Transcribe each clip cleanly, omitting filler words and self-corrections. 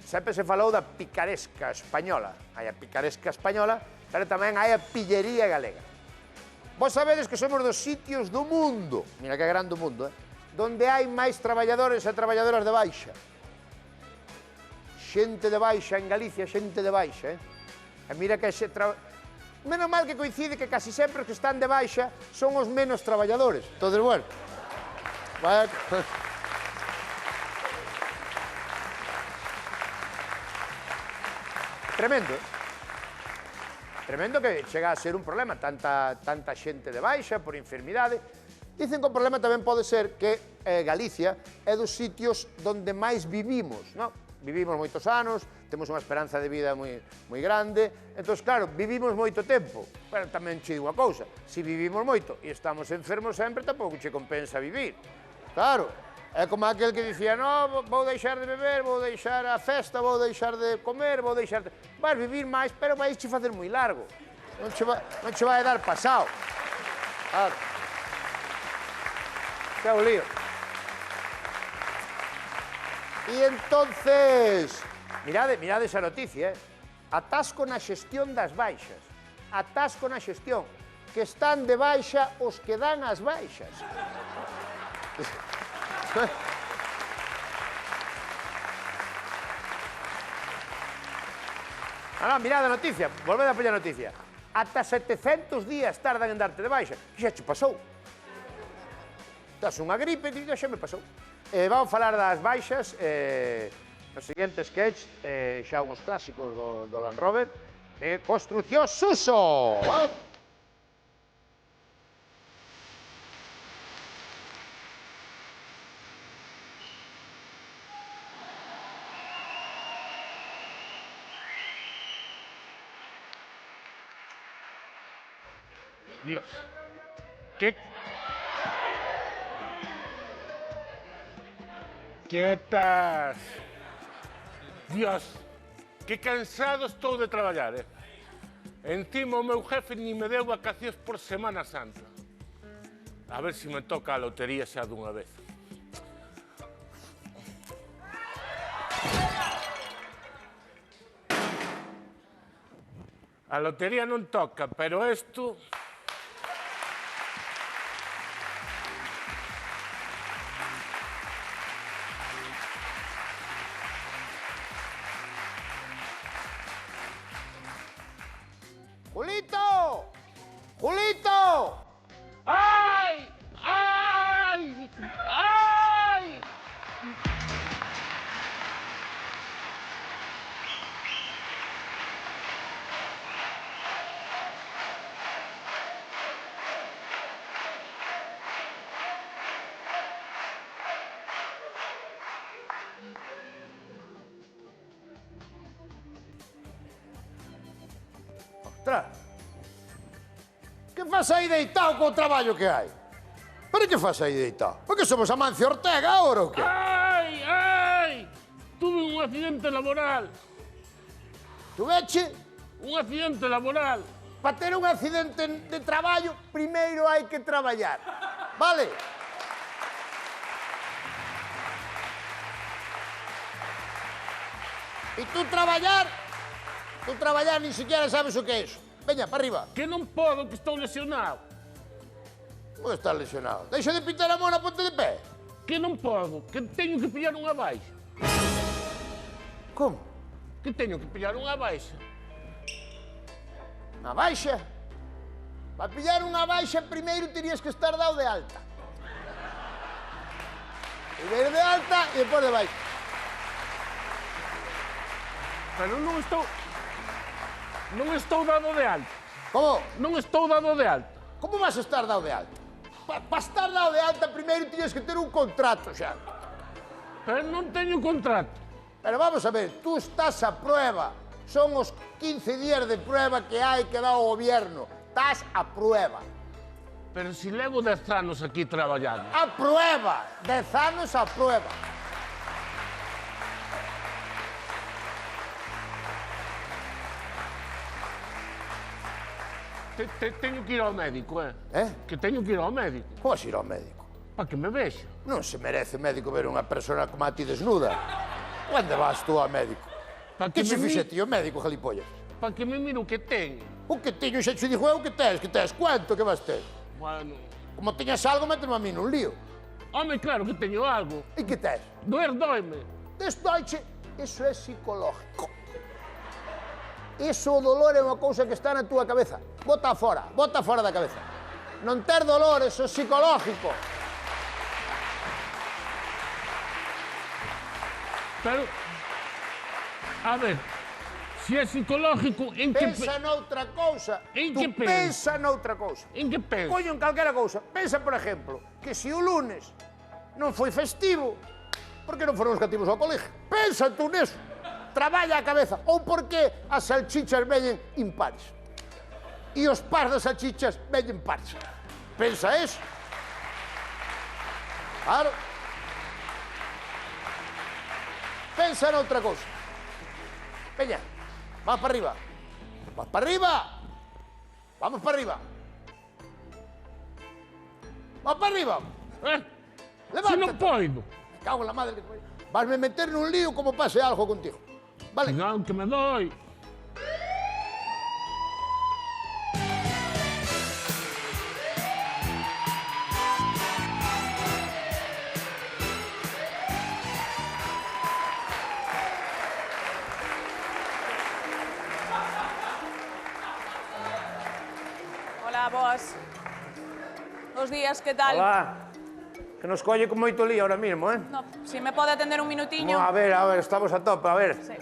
Sempre se falou da picaresca española. Hai a picaresca española, pero tamén hai a pillería galega. Vos sabedes que somos dos sitios do mundo, mira que grande o mundo, donde hai máis traballadores e traballadoras de baixa. Xente de baixa en Galicia, xente de baixa, E mira que menos mal que coincide que casi sempre os que están de baixa son os menos traballadores. Entonces, bueno, vaya... Tremendo, Tremendo que chega a ser un problema, tanta xente de baixa por enfermidade. Dicen que o problema tamén pode ser que Galicia é dos sitios donde máis vivimos, non? Vivimos moitos anos, temos unha esperanza de vida moi grande, entón, claro, vivimos moito tempo, pero tamén che digo unha cousa, se vivimos moito e estamos enfermos sempre, tampouco che compensa vivir. Claro. É como aquel que dicía, no, vou deixar de beber, vou deixar a festa, vou deixar de comer, vou deixar de... Vas vivir máis, pero vais che facer moi largo. Non che vai dar pasado. Claro. Que é o lío. E entonces, mirade esa noticia, atasco na xestión das baixas. Atasco na xestión. Que están de baixa os que dan as baixas. Mirad a noticia, volved a poñer a noticia. Ata 700 días tardan en darte de baixa. Que xa che pasou. Das unha gripe e xa me pasou. Vamos falar das baixas no seguinte sketch, xa uns clásicos do Land Rover, de Construcción Suso. Dios, ¿qué estás? Dios, que cansado estou de traballar, Encima o meu jefe ni me deu vacacións por Semana Santa. A ver se me toca a lotería xa dunha vez. A lotería non toca, pero isto... ¡Julito! ¡Julito! ¡Ay! ¡Ay! ¡Ay! Ostras! Que faz aí deitado co traballo que hai? Pero que faz aí deitado? Porque somos Amancio Ortega agora ou que? ¡Ay! ¡Ay! Tuve un accidente laboral. Tuveche? Un accidente laboral. Para ter un accidente de traballo, primeiro hai que traballar. Vale? E tú traballar ni siquiera sabes o que é iso. Veña, para arriba. Que non podo, que estou lesionado. Como estás lesionado? Deixa de pintar a mona, ponte de pé. Que non podo, que teño que pillar unha baixa. Como? Que teño que pillar unha baixa. Unha baixa? Para pillar unha baixa, primeiro terías que estar dado de alta. Primeiro de alta e depois de baixa. Pero non estou dado de alta. Como? Non estou dado de alta. Como vas a estar dado de alta? Para estar dado de alta, primeiro terías que ter un contrato xa. Pero non teño contrato. Pero vamos a ver, tú estás a prueba. Son os 15 días de prueba que hai que dar o gobierno. Estás a prueba. Pero si levo 10 anos aquí traballando. A prueba. 10 anos a prueba. Teño que ir ao médico, Que teño que ir ao médico. Como vas ir ao médico? Para que me vexa. Non se merece médico ver unha persona como a ti desnuda. Onde vas tú ao médico? Pa Que che me fixe ti o médico, gilipollas? Pa que me mire o que ten. O que teño xa che dixo eu que tes cuento que vas ter? Bueno... Como teñas algo, méteme a mí nun lío. Home, claro que teño algo. E que tes? Doer doime. Desdoiche, iso é psicológico. Iso o dolor é unha cousa que está na túa cabeza. Bota fora da cabeza. Non ter dolor, iso é psicológico. Pero... A ver, se é psicológico, en que... Pensa noutra cousa. En Tú que pensa noutra cousa. En que penso? Coño en calquera cousa. Pensa, por exemplo, que se o lunes non foi festivo, por que non foron os cativos ao colegio? Pensa tú neso. Traballa a cabeza. Ou por que as salchichas veñen impares? E os pars das salchichas veñen pares. Pensa eso. Claro. Pensa noutra cousa. Veña, vamos para arriba. Vamos para arriba. Vamos para arriba. Vamos para arriba. Levántate. Se non poido. Me cago en la madre que te... Vasme meter nun lío como pase algo contigo. Vale. Non, que me doi. Hola, boas. Bos días, que tal? Hola. Que nos colle con moito lío ahora mismo, eh? No, si me pode atender un minutiño. A ver, estamos a tope, a ver. Sí.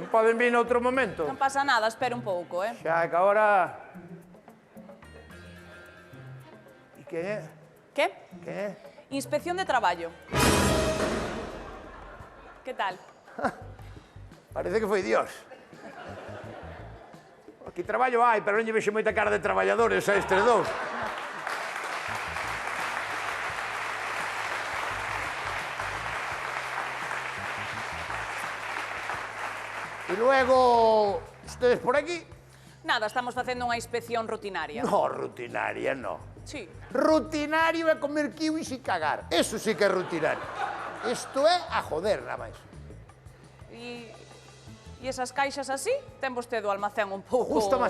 Non poden vir noutro momento? Non pasa nada, espera un pouco, eh? Xa que agora... E quen é? Que? Quen é? Inspección de traballo. Que tal? Parece que foi Dios. Aquí traballo hai, pero non lle vexo moita cara de traballadores a estes dous. E luego, ustedes por aquí? Nada, estamos facendo unha inspección rutinaria. No, rutinaria no. Sí. Rutinario é comer kiwis e cagar. Eso sí que é rutinario. Isto é a joder, nada máis. E esas caixas así? Ten vostede o almacén un pouco... Jústame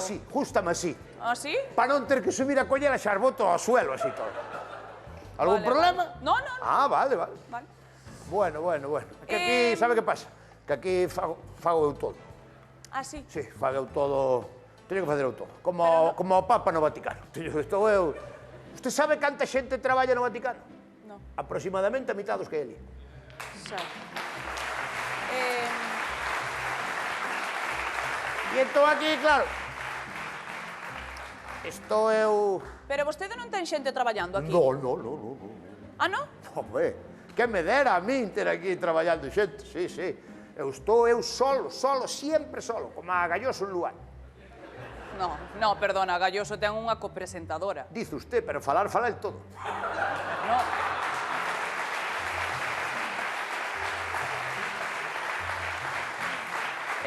así. Así? Para non ter que subir a coller a xar boto ao suelo, así todo. Algún Vale, problema? vale. No, no, no. Ah, vale. Vale. Bueno. Que aquí, sabe que pasa? Que aquí fago eu todo. Ah, sí? Sí, fago eu todo. Teño que facer eu todo. Como o Papa no Vaticano. Estou eu... Usted sabe canta xente traballa no Vaticano? No. Aproximadamente a mitad dos que hai ali. Xa. E entón aquí, claro... Estou eu... Pero vostede non ten xente traballando aquí? No. Ah, non? Home, que me dera a min ter aquí traballando xente, sí. Eu estou solo, sempre solo, como a Galloso en Luar. No, perdona, Galloso ten unha copresentadora. Dice usted, pero fala el todo. No.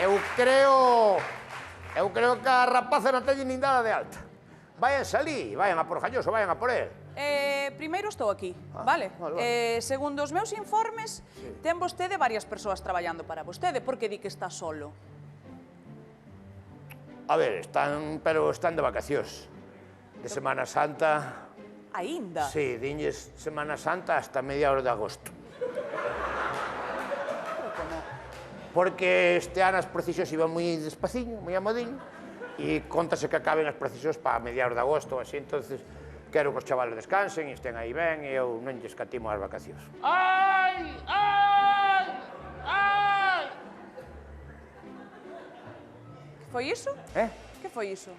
Eu creo que a rapaza non teñen nin dada de alta. Vayan salí, vayan a por Galloso, vayan a por él. Primeiro estou aquí, vale? vale. Segundo os meus informes, ten vostede varias persoas traballando para vostede, porque di que está solo. A ver, están de vacacións. De Semana Santa... Aínda? Sí, diñes Semana Santa hasta mediados de agosto. Porque este ano as procesións iban moi despaciño, moi amodiño, e contase que acaben as procesións para mediados de agosto, así, entonces quero que os chavales descansen e estén aí ben e eu non lles catimo as vacacións. Ai! Que foi iso? Que foi iso?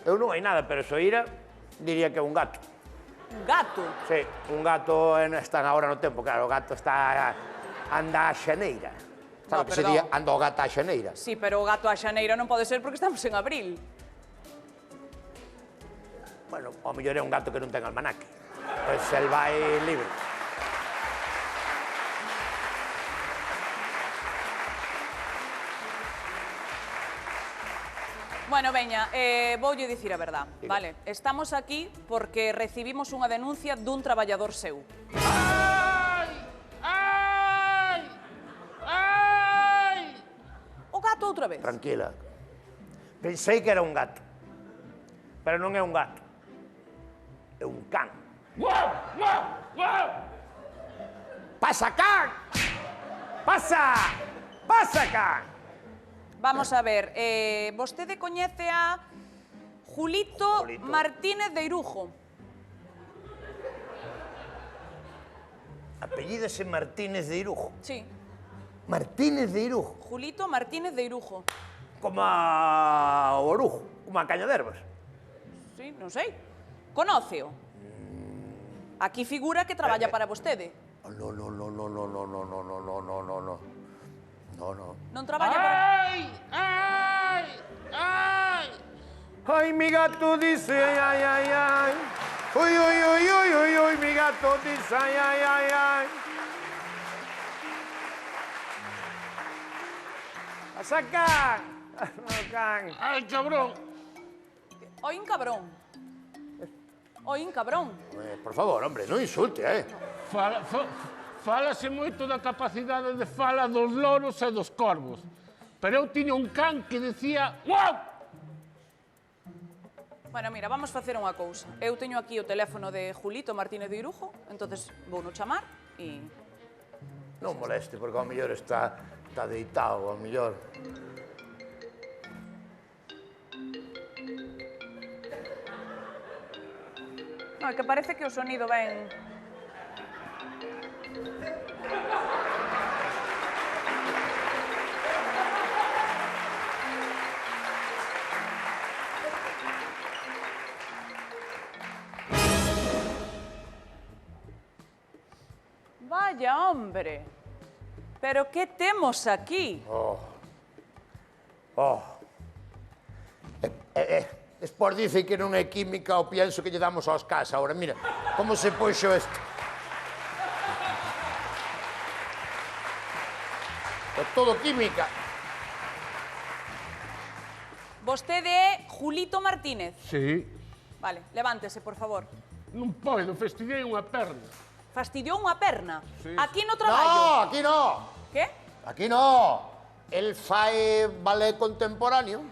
Eu non hai nada, pero Soira diría que é un gato. Un gato? Sí, un gato están agora no tempo, claro, o gato anda a xaneira. Sabe que sería anda o gato a xaneira? Sí, pero o gato a xaneira non pode ser porque estamos en abril. Bueno, ao mellor é un gato que non ten almanaque. Pois el vai libre. Bueno, veña, voulle dicir a verdad, vale? Estamos aquí porque recibimos unha denuncia dun traballador seu. Ai! outra vez. Tranquila. Pensei que era un gato. Pero non é un gato. É un can. Guau, guau, guau! Pasa, can! Pasa! Pasa, can! Vamos a ver, vostede coñece a Julito Julito. Martínez de Irujo. Apellídase Martínez de Irujo. Sí, Martínez de Irujo. Julito Martínez de Irujo. Como a Orujo, como a caña de ervas. Sí, non sei. Conóceo? Aquí figura que traballa para vostede. No, no, no, no, no, no, no, no, no, no, no, no, no. No, no. Non traballa para... Ai, ai, ai! Ay, mi gato dice ay, ay, ay. Uy, uy, uy, uy, uy, uy, mi gato dice ay, ay, ay, ay. A sacar. Can. Ai, cabrón! Oín cabrón. Oín cabrón. Por favor, hombre, non insulte, Fálase moito da capacidade de fala dos loros e dos corvos. Pero eu tiña un can que decía guau! Bueno, mira, vamos facer unha cousa. Eu teño aquí o teléfono de Julito Martínez de Irujo, entonces vou no chamar e... Non moleste, porque ao mellor está deitado, ao mellor. No, é que parece que o sonido ven... Vaya, hombre. Pero que temos aquí? Despois dice que non é química o pienso que lle damos aos cas. Ahora, mira, como se puxo isto. É todo química. Vostede é Julito Martínez. Sí. Vale, levántese, por favor. Non podo, fastidiei unha perna. Fastidiou unha perna. Sí. Aquí no No, traballo. aquí no. Que? Aquí no. El fai ballet contemporáneo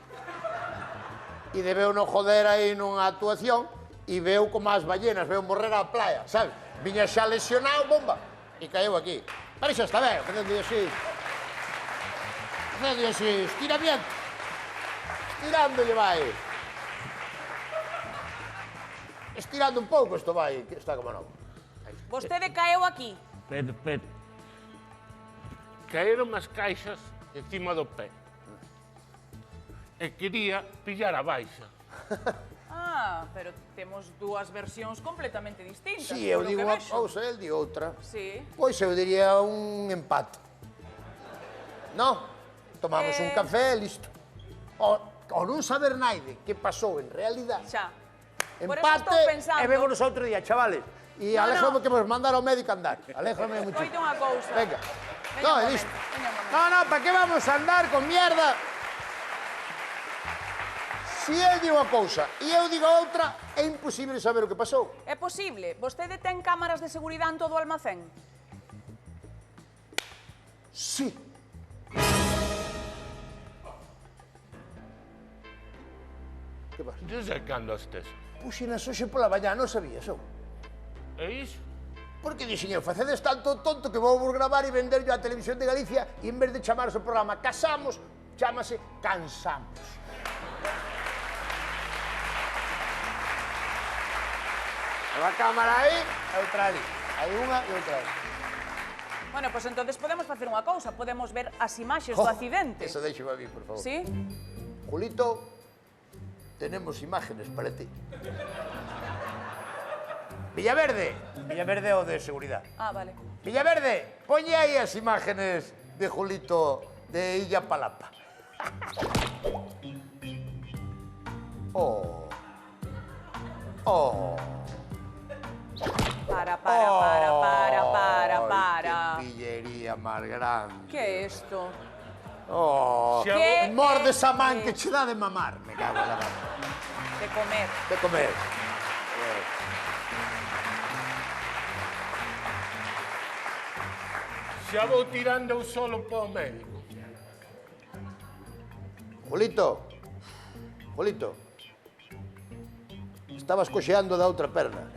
e debeu no joder aí nunha actuación e veu como as ballenas, veu morrer á playa, sabes? Viña xa lesionado, bomba, e caeu aquí. Pero xa está ben, facendo así. Facendo así, estiramiento. Estirándolle vai. Estirando un pouco isto vai, que está como novo. Vostede caeu aquí. Pero. Caeron as caixas encima do pé. E quería pillar a baixa. Ah, pero temos dúas versións completamente distintas. Si, eu polo digo que unha vexo. cousa, el di outra. Sí. Pois eu diría un empate. No? Tomamos un café e listo. O non saber naide que pasou en realidad. Xa. Por eso Empate estou pensando... e vemos outro día, chavales. E No, aléjame no. que vos mandar ao médico a andar. Aléjame mucho. Escoite unha cousa. Venga. Veña No, un é momento, listo. veña un momento. No, no, ¿para qué vamos a andar con mierda? Si eu digo unha cousa e eu digo outra, é imposible saber o que pasou. É posible. Vostede ten cámaras de seguridade en todo o almacén? Sí. Que pasa? Desde cando as tes? Puxenas hoxe pola mañá, non sabías, ou? E iso? Porque dixen eu, facedes tanto tonto que vou vos gravar e venderlo á Televisión de Galicia e en vez de chamarse o programa Casamos, chámase Cansamos. A cámara aí, a outra ali. Hai unha e outra ali. Bueno, pois entonces podemos facer unha cousa. Podemos ver as imaxes do accidente. Eso deixo a mí, por favor. Sí? Julito, tenemos imágenes para ti. Villaverde. Villaverde o de seguridad. Ah, vale. Villaverde, poñe aí as imágenes de Julito de Illa Palapa. Oh. Oh. Para. Qué pillería máis grande. Que é isto? Oh. Que Morde é esa man que isto? che dá de mamar. Me cago en la mano. De comer. De comer. Xa vou tirando eu solo para o médico. Julito, estabas coxeando da outra perna.